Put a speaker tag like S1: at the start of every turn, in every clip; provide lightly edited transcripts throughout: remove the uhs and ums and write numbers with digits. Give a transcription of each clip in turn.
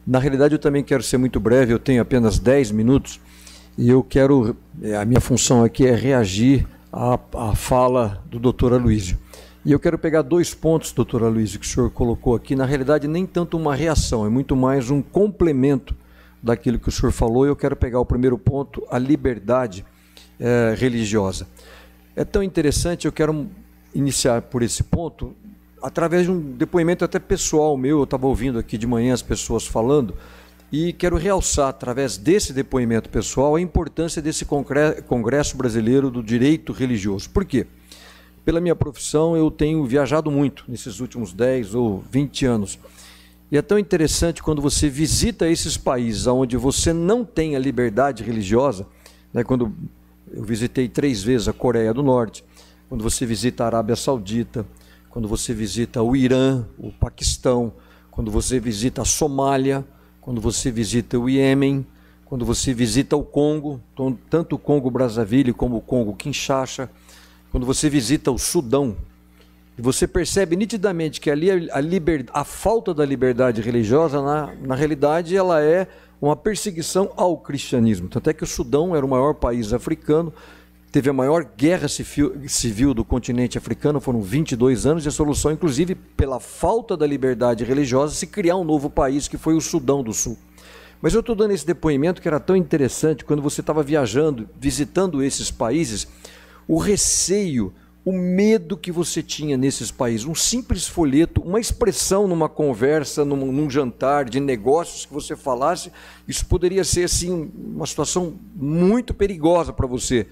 S1: Na realidade, eu também quero ser muito breve, eu tenho apenas 10 minutos e eu quero, a minha função aqui é reagir à fala do doutor Aloysio. E eu quero pegar 2 pontos, doutor Aloysio, que o senhor colocou aqui. Na realidade, nem tanto uma reação, é muito mais um complemento daquilo que o senhor falou. E eu quero pegar o primeiro ponto, a liberdade religiosa. É tão interessante, eu quero iniciar por esse ponto, através de um depoimento até pessoal meu. Eu estava ouvindo aqui de manhã as pessoas falando, e quero realçar, através desse depoimento pessoal, a importância desse Congresso Brasileiro do Direito Religioso. Por quê? Pela minha profissão, eu tenho viajado muito nesses últimos 10 ou 20 anos. E é tão interessante quando você visita esses países onde você não tem a liberdade religiosa, né? Quando eu visitei 3 vezes a Coreia do Norte, quando você visita a Arábia Saudita, quando você visita o Irã, o Paquistão, quando você visita a Somália, quando você visita o Iêmen, quando você visita o Congo, tanto o Congo Brazzaville como o Congo Kinshasa, quando você visita o Sudão, e você percebe nitidamente que ali a falta da liberdade religiosa, na realidade, ela é uma perseguição ao cristianismo. Tanto é que o Sudão era o maior país africano, teve a maior guerra civil do continente africano, foram 22 anos, e a solução, inclusive, pela falta da liberdade religiosa, se criar um novo país, que foi o Sudão do Sul. Mas eu estou dando esse depoimento que era tão interessante, quando você estava viajando, visitando esses países, o receio, o medo que você tinha nesses países, um simples folheto, uma expressão numa conversa, num jantar de negócios que você falasse, isso poderia ser assim, uma situação muito perigosa para você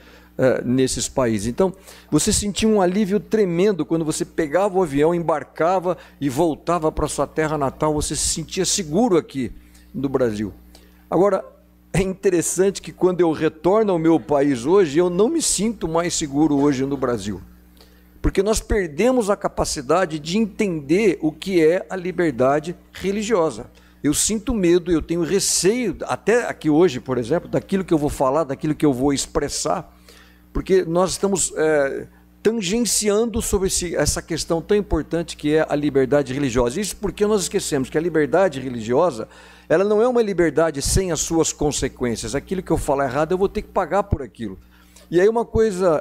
S1: nesses países. Então, você sentia um alívio tremendo quando você pegava o avião, embarcava e voltava para sua terra natal, você se sentia seguro aqui no Brasil. Agora, é interessante que quando eu retorno ao meu país hoje, eu não me sinto mais seguro hoje no Brasil. Porque nós perdemos a capacidade de entender o que é a liberdade religiosa. Eu sinto medo, eu tenho receio, até aqui hoje, por exemplo, daquilo que eu vou falar, daquilo que eu vou expressar, porque nós estamos tangenciando sobre essa questão tão importante que é a liberdade religiosa. Isso porque nós esquecemos que a liberdade religiosa, ela não é uma liberdade sem as suas consequências. Aquilo que eu falar errado, eu vou ter que pagar por aquilo. E aí uma coisa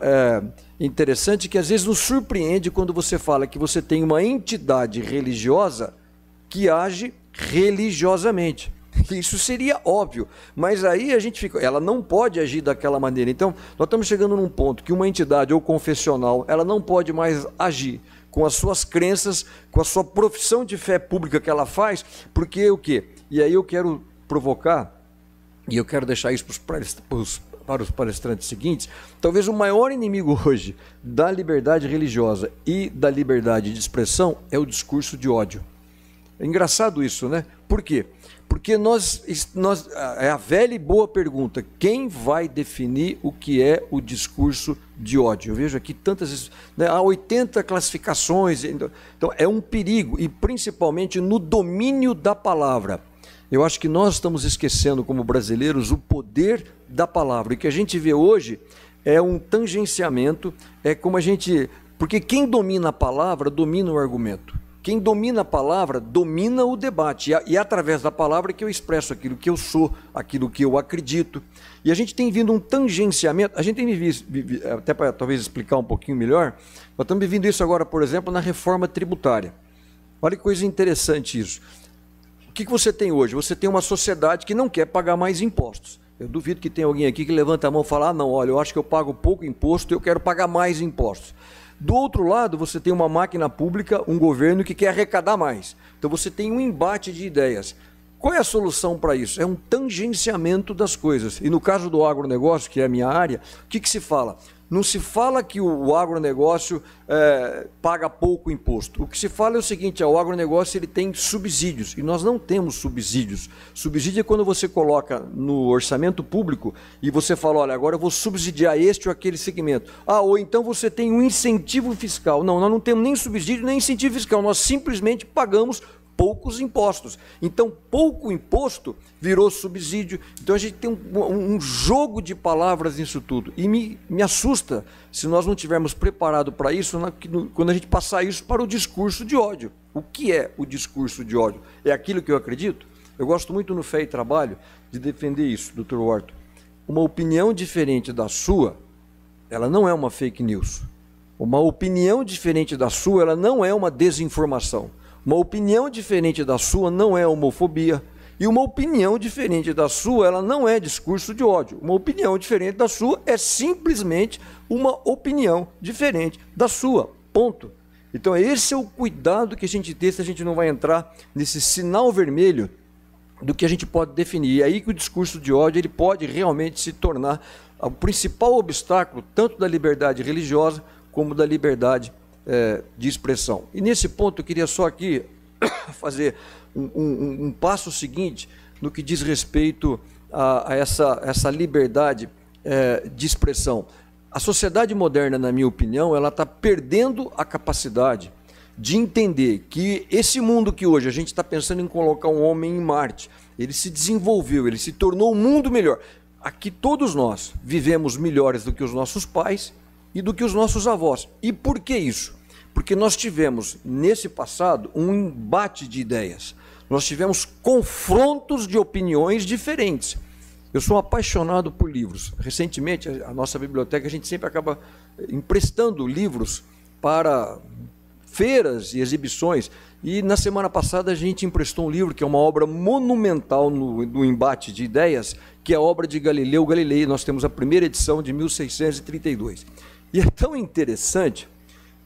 S1: interessante que às vezes nos surpreende quando você fala que você tem uma entidade religiosa que age religiosamente. Isso seria óbvio, mas aí a gente fica, ela não pode agir daquela maneira. Então, nós estamos chegando num ponto que uma entidade ou confessional, ela não pode mais agir com as suas crenças, com a sua profissão de fé pública que ela faz, porque o quê? E aí eu quero provocar, e eu quero deixar isso para os palestrantes seguintes, talvez o maior inimigo hoje da liberdade religiosa e da liberdade de expressão é o discurso de ódio. É engraçado isso, né? Por quê? Porque é a velha e boa pergunta, quem vai definir o que é o discurso de ódio? Eu vejo aqui tantas, né, há 80 classificações, então é um perigo, e principalmente no domínio da palavra. Eu acho que nós estamos esquecendo, como brasileiros, o poder da palavra. E o que a gente vê hoje é um tangenciamento, porque quem domina a palavra, domina o argumento. Quem domina a palavra, domina o debate. E é através da palavra que eu expresso aquilo que eu sou, aquilo que eu acredito. E a gente tem vindo um tangenciamento, a gente tem visto, até para talvez explicar um pouquinho melhor, nós estamos vivendo isso agora, por exemplo, na reforma tributária. Olha que coisa interessante isso. O que você tem hoje? Você tem uma sociedade que não quer pagar mais impostos. Eu duvido que tenha alguém aqui que levanta a mão e fala, não, olha, eu acho que eu pago pouco imposto e eu quero pagar mais impostos. Do outro lado, você tem uma máquina pública, um governo que quer arrecadar mais. Então você tem um embate de ideias. Qual é a solução para isso? É um tangenciamento das coisas. E no caso do agronegócio, que é a minha área, o que se fala? Não se fala que o agronegócio paga pouco imposto. O que se fala é o seguinte, o agronegócio ele tem subsídios, e nós não temos subsídios. Subsídio é quando você coloca no orçamento público e você fala, olha, agora eu vou subsidiar este ou aquele segmento. Ou então você tem um incentivo fiscal. Não, nós não temos nem subsídio nem incentivo fiscal, nós simplesmente pagamos poucos impostos. Então, pouco imposto virou subsídio. Então, a gente tem um jogo de palavras nisso tudo. E me assusta se nós não estivermos preparados para isso, quando a gente passar isso para o discurso de ódio. O que é o discurso de ódio? É aquilo que eu acredito? Eu gosto muito no Fé e Trabalho de defender isso, Dr. Wharton. Uma opinião diferente da sua, ela não é uma fake news. Uma opinião diferente da sua, ela não é uma desinformação. Uma opinião diferente da sua não é homofobia. E uma opinião diferente da sua, ela não é discurso de ódio. Uma opinião diferente da sua é simplesmente uma opinião diferente da sua. Ponto. Então esse é o cuidado que a gente tem se a gente não vai entrar nesse sinal vermelho do que a gente pode definir. E aí que o discurso de ódio ele pode realmente se tornar o principal obstáculo tanto da liberdade religiosa como da liberdade de expressão. E nesse ponto eu queria só aqui fazer um passo seguinte no que diz respeito a essa liberdade de expressão. A sociedade moderna, na minha opinião, ela está perdendo a capacidade de entender que esse mundo que hoje a gente está pensando em colocar um homem em Marte, ele se desenvolveu, ele se tornou um mundo melhor. Aqui todos nós vivemos melhores do que os nossos pais e do que os nossos avós. E por que isso? Porque nós tivemos, nesse passado, um embate de ideias. Nós tivemos confrontos de opiniões diferentes. Eu sou apaixonado por livros. Recentemente, a nossa biblioteca, a gente sempre acaba emprestando livros para feiras e exibições. E na semana passada a gente emprestou um livro que é uma obra monumental no embate de ideias, que é a obra de Galileu Galilei. Nós temos a primeira edição de 1632. E é tão interessante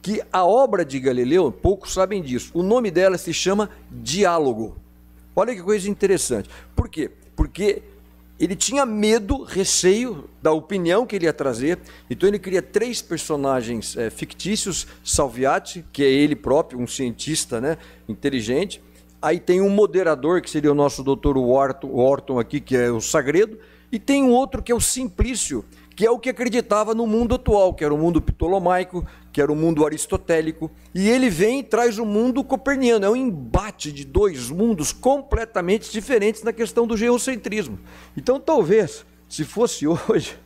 S1: que a obra de Galileu, poucos sabem disso, o nome dela se chama Diálogo. Olha que coisa interessante. Por quê? Porque ele tinha medo, receio da opinião que ele ia trazer, então ele cria 3 personagens fictícios, Salviati, que é ele próprio, um cientista, né, inteligente, aí tem um moderador, que seria o nosso doutor Wharton aqui, que é o Sagredo, e tem um outro que é o Simplício, que é o que acreditava no mundo atual, que era o mundo ptolomaico, que era o mundo aristotélico, e ele vem e traz o mundo coperniano. É um embate de 2 mundos completamente diferentes na questão do geocentrismo. Então, talvez, se fosse hoje,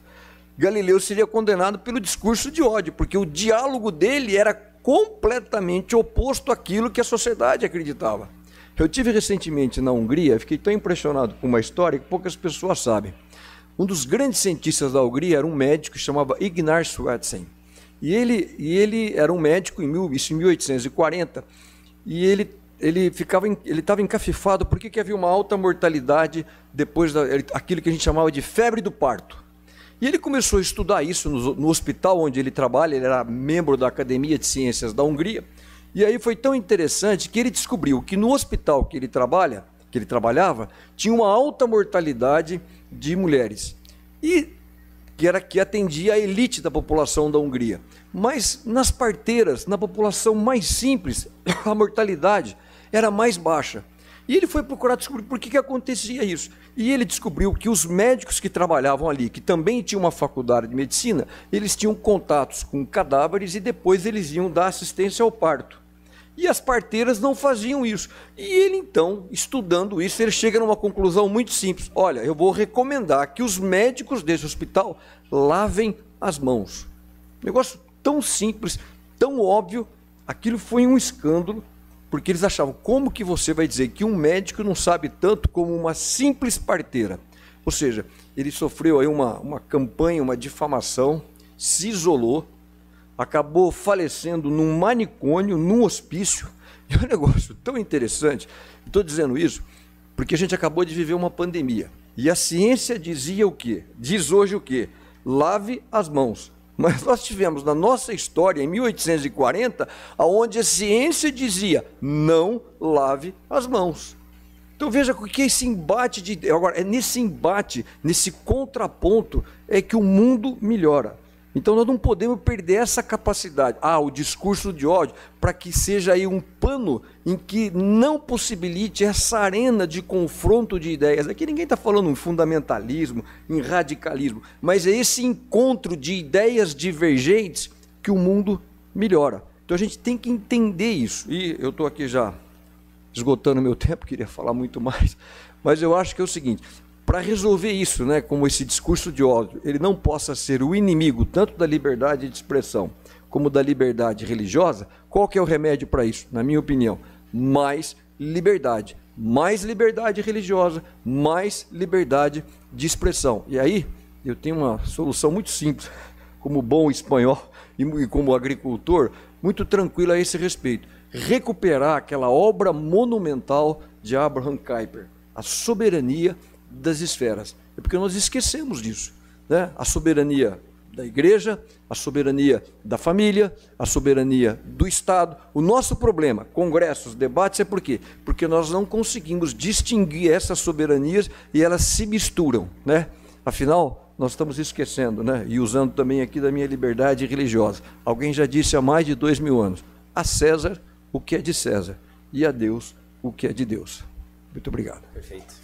S1: Galileu seria condenado pelo discurso de ódio, porque o diálogo dele era completamente oposto àquilo que a sociedade acreditava. Eu tive recentemente na Hungria, fiquei tão impressionado com uma história que poucas pessoas sabem. Um dos grandes cientistas da Hungria era um médico que chamava Ignár Swartzen. E ele era um médico em 1840, e ele estava encafifado porque havia uma alta mortalidade depois daquilo que a gente chamava de febre do parto. E ele começou a estudar isso no hospital onde ele trabalha, ele era membro da Academia de Ciências da Hungria, e aí foi tão interessante que ele descobriu que no hospital que ele trabalhava, tinha uma alta mortalidade de mulheres, e que atendia a elite da população da Hungria. Mas nas parteiras, na população mais simples, a mortalidade era mais baixa. E ele foi procurar descobrir por que acontecia isso. E ele descobriu que os médicos que trabalhavam ali, que também tinham uma faculdade de medicina, eles tinham contatos com cadáveres e depois eles iam dar assistência ao parto. E as parteiras não faziam isso. E ele, então, estudando isso, ele chega numa conclusão muito simples. Olha, eu vou recomendar que os médicos desse hospital lavem as mãos. Negócio tão simples, tão óbvio, aquilo foi um escândalo, porque eles achavam, como que você vai dizer que um médico não sabe tanto como uma simples parteira? Ou seja, ele sofreu aí uma campanha, uma difamação, se isolou, acabou falecendo num manicômio, num hospício. É um negócio tão interessante. Estou dizendo isso porque a gente acabou de viver uma pandemia. E a ciência dizia o quê? Diz hoje o quê? Lave as mãos. Mas nós tivemos na nossa história, em 1840, onde a ciência dizia, não lave as mãos. Então veja que esse embate de... Agora, é nesse embate, nesse contraponto, é que o mundo melhora. Então nós não podemos perder essa capacidade, o discurso de ódio, para que seja aí um pano em que não possibilite essa arena de confronto de ideias. Aqui ninguém está falando em fundamentalismo, em radicalismo, mas é esse encontro de ideias divergentes que o mundo melhora. Então a gente tem que entender isso. E eu estou aqui já esgotando meu tempo, queria falar muito mais, mas eu acho que é o seguinte... Para resolver isso, né, como esse discurso de ódio, ele não possa ser o inimigo tanto da liberdade de expressão como da liberdade religiosa, qual que é o remédio para isso? Na minha opinião, mais liberdade. mais liberdade religiosa, mais liberdade de expressão. E aí, eu tenho uma solução muito simples, como bom espanhol e como agricultor, muito tranquila a esse respeito. Recuperar aquela obra monumental de Abraham Kuyper, a soberania das esferas. É porque nós esquecemos disso, né? A soberania da igreja, a soberania da família, a soberania do Estado. O nosso problema, congressos, debates, é por quê? Porque nós não conseguimos distinguir essas soberanias e elas se misturam, né? Afinal, nós estamos esquecendo, né? E usando também aqui da minha liberdade religiosa. Alguém já disse há mais de 2000 anos, a César o que é de César e a Deus o que é de Deus. Muito obrigado.
S2: Perfeito.